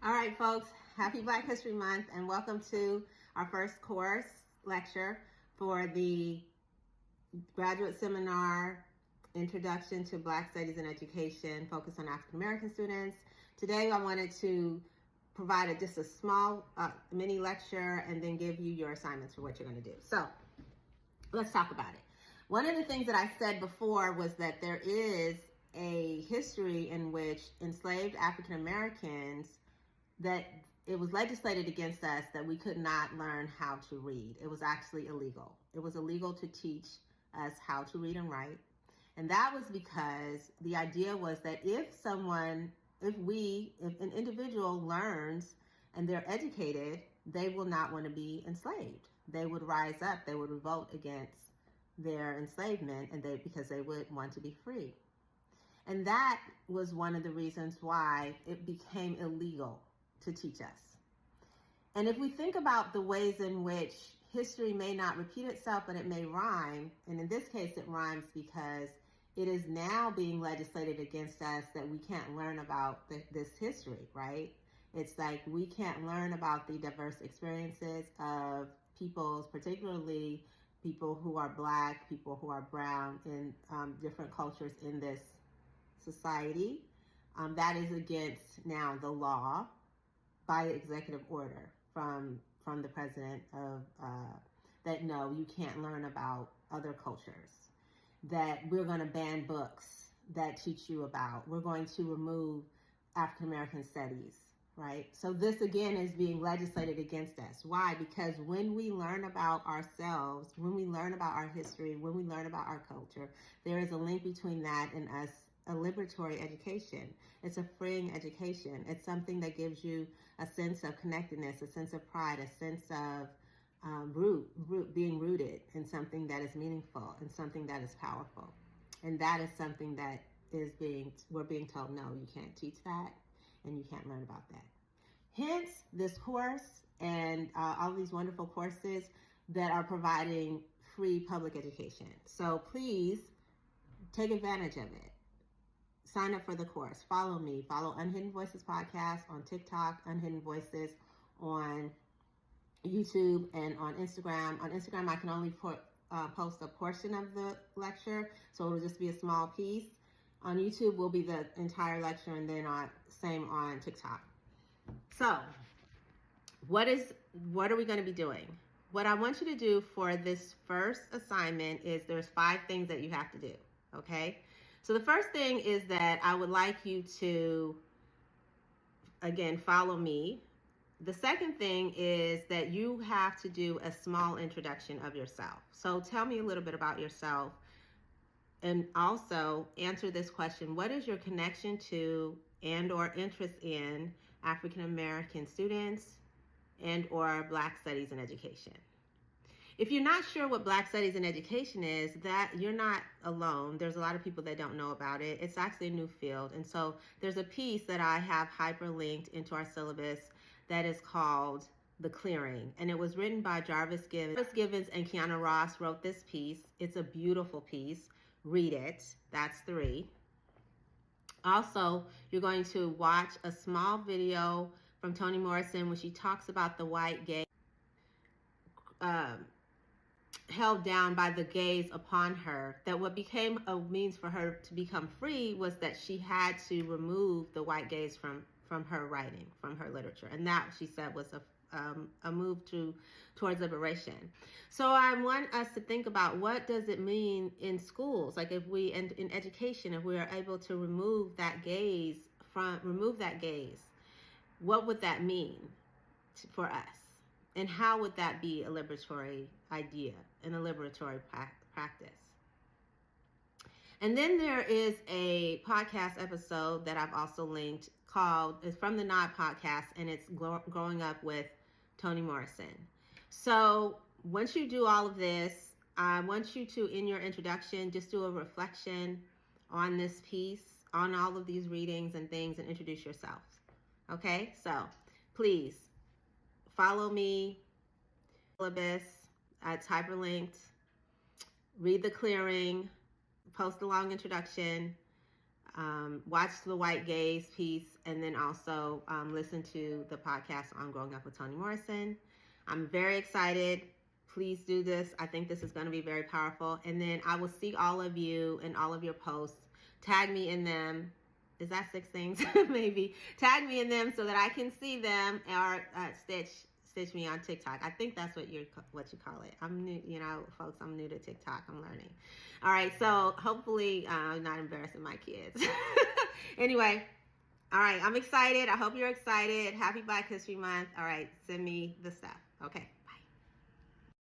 All right, folks, happy Black History Month and welcome to our first course lecture for the graduate seminar, Introduction to Black Studies in Education, focused on African American students. Today, I wanted to provide just a small mini lecture and then give you your assignments for what you're going to do. So let's talk about it. One of the things that I said before was that there is a history in which enslaved African Americans, that it was legislated against us that we could not learn how to read. It was actually illegal. It was illegal to teach us how to read and write. And that was because the idea was that if an individual learns and they're educated, they will not want to be enslaved. They would rise up, they would revolt against their enslavement, because they would want to be free. And that was one of the reasons why it became illegal to teach us. And if we think about the ways in which history may not repeat itself, but it may rhyme, and in this case it rhymes because it is now being legislated against us that we can't learn about this history, right? It's like we can't learn about the diverse experiences of peoples, particularly people who are Black, people who are brown, in different cultures in this society. That is against now the law by executive order from the president of that no, you can't learn about other cultures, that we're going to ban books that teach you about, we're going to remove African American studies, right? So this again is being legislated against us. Why? Because when we learn about ourselves, when we learn about our history, when we learn about our culture, there is a link between that and us. A liberatory education. It's a freeing education. It's something that gives you a sense of connectedness, a sense of pride, a sense of being rooted in something that is meaningful and something that is powerful. And that is something that we're being told, no, you can't teach that and you can't learn about that. Hence this course and all these wonderful courses that are providing free public education. So please take advantage of it. Sign up for the course. Follow me. Follow Unhidden Voices Podcast on TikTok, Unhidden Voices on YouTube, and on Instagram. On Instagram, I can only post a portion of the lecture, so it'll just be a small piece. On YouTube will be the entire lecture, and then same on TikTok. So, what are we going to be doing? What I want you to do for this first assignment is there's 5 things that you have to do, okay? So the first thing is that I would like you to, again, follow me. The second thing is that you have to do a small introduction of yourself. So tell me a little bit about yourself, and also answer this question: what is your connection to and or interest in African American students and or Black Studies in Education? If you're not sure what Black Studies in Education is, that you're not alone. There's a lot of people that don't know about it. It's actually a new field. And so there's a piece that I have hyperlinked into our syllabus that is called The Clearing. And it was written by Jarvis Givens. Jarvis Givens and Kiana Ross wrote this piece. It's a beautiful piece. Read it. That's 3. Also, you're going to watch a small video from Toni Morrison when she talks about the white gay held down by the gaze upon her, that what became a means for her to become free was that she had to remove the white gaze from her writing, from her literature. And that, she said, was a move towards liberation. So I want us to think about, what does it mean in schools? Like if we, in education, if we are able to remove that gaze, what would that mean for us? And how would that be a liberatory idea and a liberatory practice? And then there is a podcast episode that I've also linked it's from the Nod podcast, and it's Growing Up with Toni Morrison. So once you do all of this, I want you to, in your introduction, just do a reflection on this piece, on all of these readings and things, and introduce yourself. Okay, so please follow me, syllabus, it's hyperlinked. Read The Clearing, post a long introduction, watch the White Gaze piece, and then also listen to the podcast on Growing Up with Toni Morrison. I'm very excited. Please do this. I think this is going to be very powerful. And then I will see all of you in all of your posts. Tag me in them. Is that 6 things? Maybe. Tag me in them so that I can see them, or stitch me on TikTok. I think that's what you call it. I'm new, folks, I'm new to TikTok. I'm learning. All right, so hopefully I'm not embarrassing my kids. Anyway, all right, I'm excited. I hope you're excited. Happy Black History Month. All right, send me the stuff. Okay.